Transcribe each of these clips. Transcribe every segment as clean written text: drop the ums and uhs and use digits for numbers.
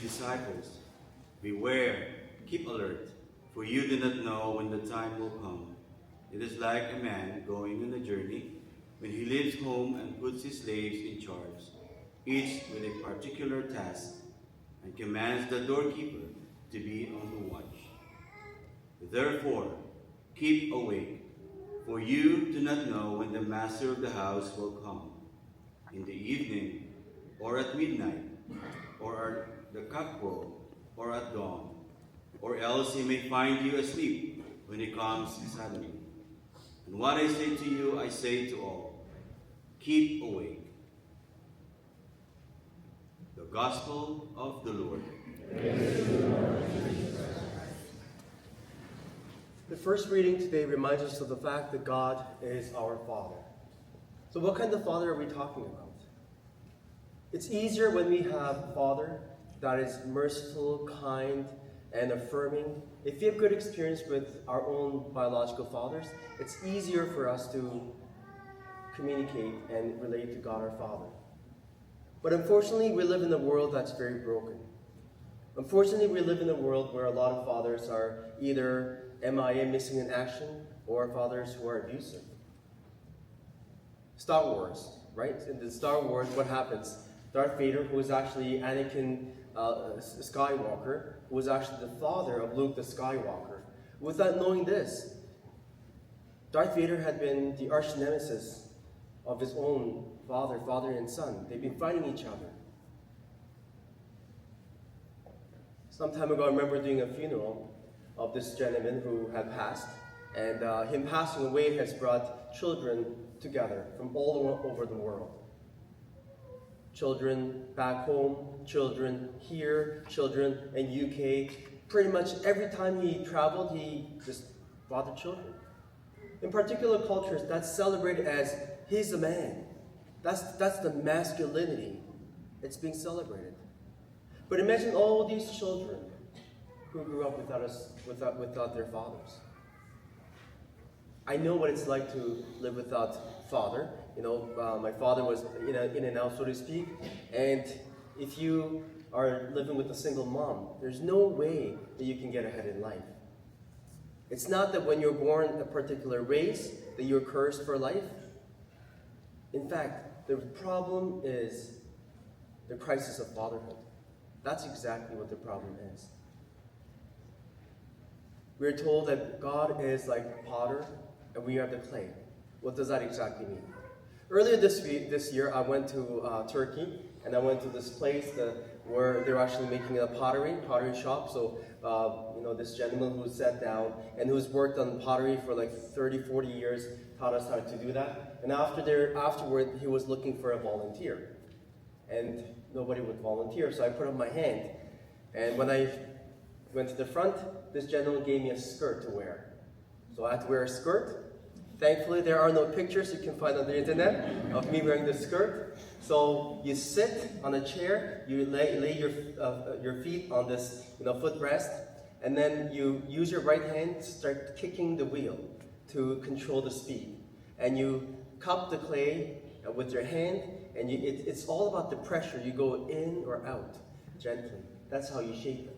disciples, "Beware, keep alert, for you do not know when the time will come. It is like a man going on a journey when he leaves home and puts his slaves in charge, each with a particular task, and commands the doorkeeper to be on the watch. Therefore, keep awake, for you do not know when the master of the house will come, in the evening, or at midnight, or at the cockcrow, or at dawn, or else he may find you asleep when he comes suddenly. And what I say to you, I say to all, keep awake." The Gospel of the Lord. The first reading today reminds us of the fact that God is our Father. So what kind of Father are we talking about? It's easier when we have a Father that is merciful, kind, and affirming. If we have good experience with our own biological fathers, it's easier for us to communicate and relate to God our Father. But unfortunately, we live in a world that's very broken. Unfortunately, we live in a world where a lot of fathers are either MIA, missing in action, or fathers who are abusive. Star Wars, right? In the Star Wars, what happens? Darth Vader, who is actually Anakin Skywalker, who was actually the father of Luke the Skywalker. Without knowing this, Darth Vader had been the arch nemesis of his own father and son. They've been fighting each other. Some time ago, I remember doing a funeral of this gentleman who had passed, and him passing away has brought children together from all over the world. Children back home, children here, children in UK. Pretty much every time he traveled, he just fathered children. In particular cultures, that's celebrated as he's a man. That's the masculinity. It's being celebrated. But imagine all these children who grew up without their fathers. I know what it's like to live without father. My father was in and out, so to speak. And if you are living with a single mom, there's no way that you can get ahead in life. It's not that when you're born a particular race that you're cursed for life. In fact, the problem is the crisis of fatherhood. That's exactly what the problem is. We're told that God is like a potter and we are the clay. What does that exactly mean? Earlier this year, I went to Turkey, and I went to this place where they're actually making a pottery shop. So, this gentleman who sat down and who's worked on pottery for like 30, 40 years taught us how to do that. And afterward, he was looking for a volunteer. And nobody would volunteer, so I put up my hand. And when I went to the front, this gentleman gave me a skirt to wear. So I had to wear a skirt. Thankfully, there are no pictures you can find on the internet of me wearing the skirt. So you sit on a chair, you lay your feet on this footrest, and then you use your right hand to start kicking the wheel to control the speed. And you cup the clay with your hand, and it's all about the pressure. You go in or out gently. That's how you shape it.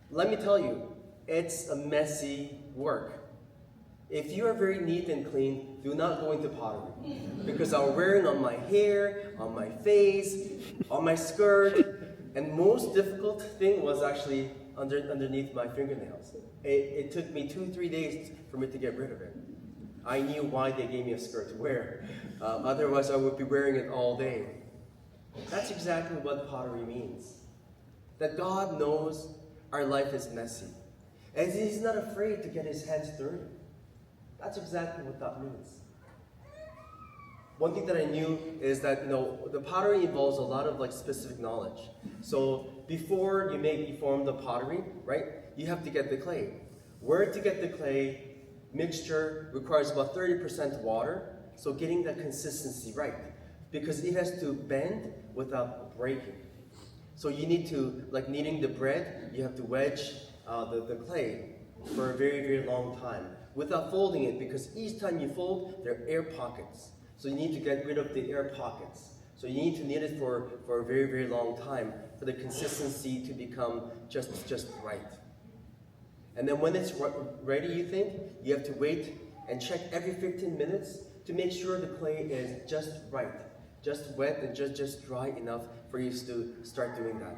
Let me tell you, it's a messy work. If you are very neat and clean, do not go into pottery. Because I'm wearing on my hair, on my face, on my skirt, and most difficult thing was actually underneath my fingernails. It took me 2-3 days for me to get rid of it. I knew why they gave me a skirt to wear. Otherwise, I would be wearing it all day. That's exactly what pottery means. That God knows our life is messy. And He's not afraid to get His hands dirty. That's exactly what that means. One thing that I knew is that, the pottery involves a lot of specific knowledge. So before you form the pottery, right, you have to get the clay. Where to get the clay mixture requires about 30% water, so getting that consistency right, because it has to bend without breaking. So you need to, like kneading the bread, you have to wedge the clay for a very, very long time without folding it, because each time you fold, there are air pockets. So you need to get rid of the air pockets. So you need to knead it for a very, very long time for the consistency to become just right. And then when it's ready, you have to wait and check every 15 minutes to make sure the clay is just right, just wet and just dry enough for you to start doing that.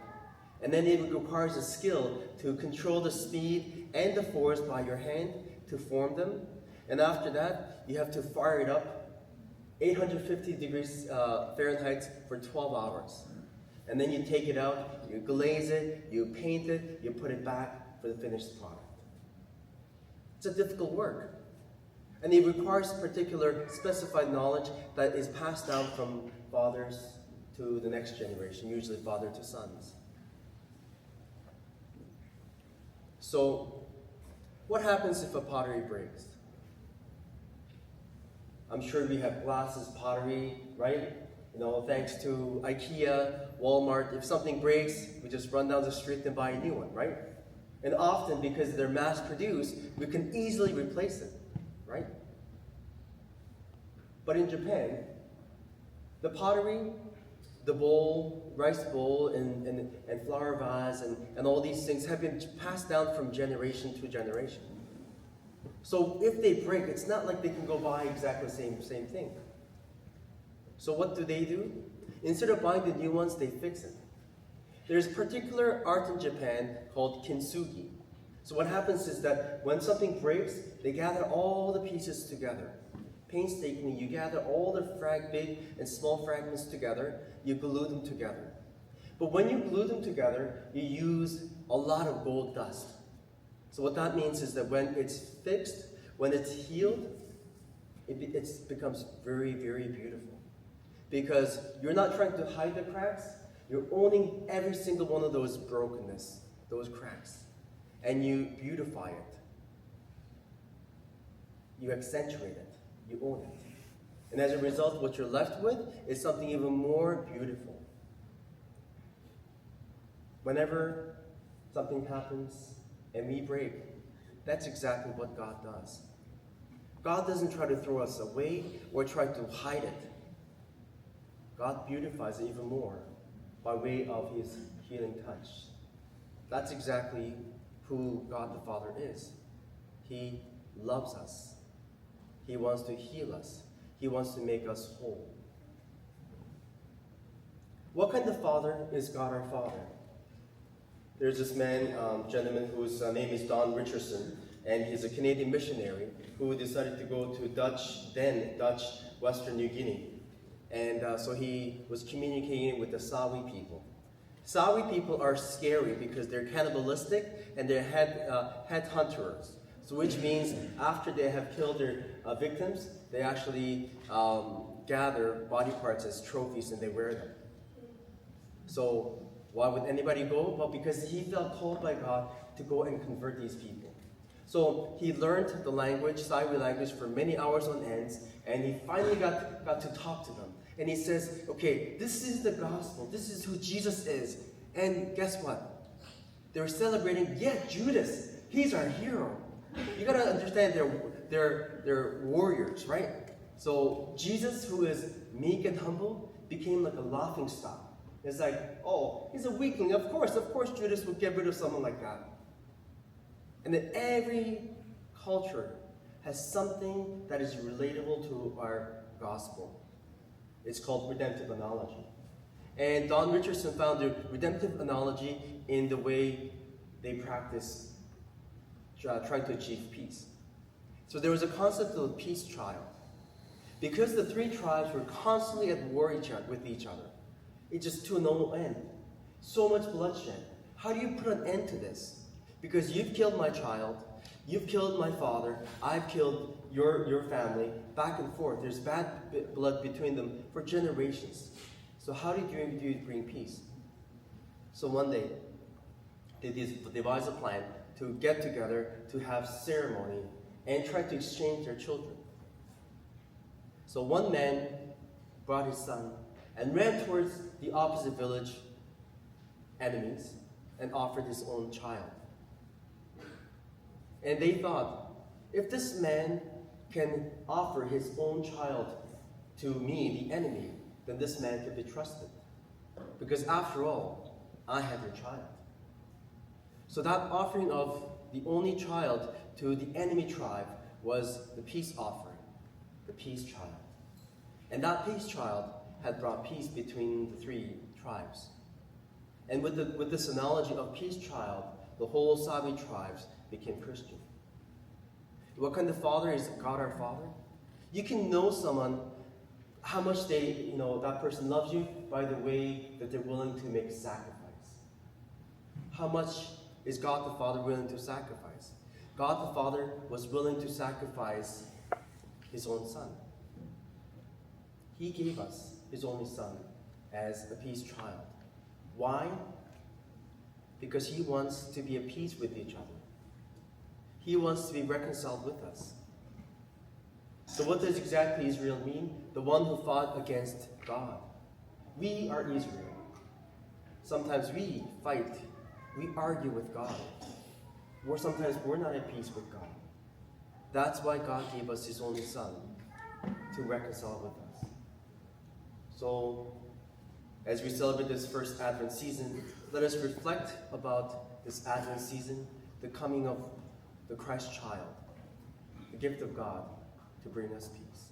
And then it requires a skill to control the speed and the force by your hand to form them. And after that, you have to fire it up 850 degrees Fahrenheit for 12 hours. And then you take it out, you glaze it, you paint it, you put it back for the finished product. It's a difficult work. And it requires particular specified knowledge that is passed down from fathers to the next generation, usually father to sons. So, what happens if a pottery breaks? I'm sure we have glasses, pottery, right? Thanks to IKEA, Walmart, if something breaks, we just run down the street and buy a new one, right? And often, because they're mass-produced, we can easily replace it, right? But in Japan, the pottery, the bowl, rice bowl, and flower vase, and all these things have been passed down from generation to generation. So if they break, it's not like they can go buy exactly the same thing. So what do? Instead of buying the new ones, they fix it. There's a particular art in Japan called kintsugi. So what happens is that when something breaks, they gather all the pieces together. Painstakingly, you gather all the big and small fragments together, you glue them together. But when you glue them together, you use a lot of gold dust. So what that means is that when it's fixed, when it's healed, it becomes very, very beautiful. Because you're not trying to hide the cracks, you're owning every single one of those brokenness, those cracks, and you beautify it. You accentuate it. You own it. And as a result, what you're left with is something even more beautiful. Whenever something happens and we break, that's exactly what God does. God doesn't try to throw us away or try to hide it. God beautifies it even more by way of his healing touch. That's exactly who God the Father is. He loves us. He wants to heal us. He wants to make us whole. What kind of father is God our Father? There's this gentleman whose name is Don Richardson, and he's a Canadian missionary who decided to go to Dutch Western New Guinea. And so he was communicating with the Sawi people. Sawi people are scary because they're cannibalistic and they're headhunters. So which means after they have killed their victims, they actually gather body parts as trophies and they wear them. So why would anybody go? Well, because he felt called by God to go and convert these people. So he learned the language, Sawi language, for many hours on end, and he finally got to talk to them. And he says, okay, this is the gospel. This is who Jesus is. And guess what? They were celebrating, Judas, he's our hero. You gotta understand they're warriors, right? So Jesus, who is meek and humble, became like a laughing stock. It's like, oh, he's a weakling. Of course Judas would get rid of someone like that. And then every culture has something that is relatable to our gospel. It's called redemptive analogy. And Don Richardson found the redemptive analogy in the way they practice trying to achieve peace. So there was a concept of a peace trial. Because the three tribes were constantly at war with each other, it just to no end. So much bloodshed. How do you put an end to this? Because you've killed my child, you've killed my father, I've killed your family, back and forth. There's bad blood between them for generations. So how do you bring peace? So one day, they devised a plan to get together, to have ceremony, and try to exchange their children. So one man brought his son and ran towards the opposite village enemies and offered his own child. And they thought, if this man can offer his own child to me, the enemy, then this man could be trusted. Because after all, I had your child. So that offering of the only child to the enemy tribe was the peace offering, the peace child. And that peace child had brought peace between the three tribes. And with this analogy of peace child, the whole Sabi tribes became Christian. What kind of father is God our Father? You can know someone, how much that person loves you by the way that they're willing to make sacrifice. How much is God the Father willing to sacrifice? God the Father was willing to sacrifice his own son. He gave us his only son as a peace child. Why? Because he wants to be at peace with each other. He wants to be reconciled with us. So what does exactly Israel mean? The one who fought against God. We are Israel. Sometimes we fight, we argue with God. Or sometimes we're not at peace with God. That's why God gave us his only son to reconcile with us. So, as we celebrate this first Advent season, let us reflect about this Advent season, the coming of the Christ child, the gift of God to bring us peace.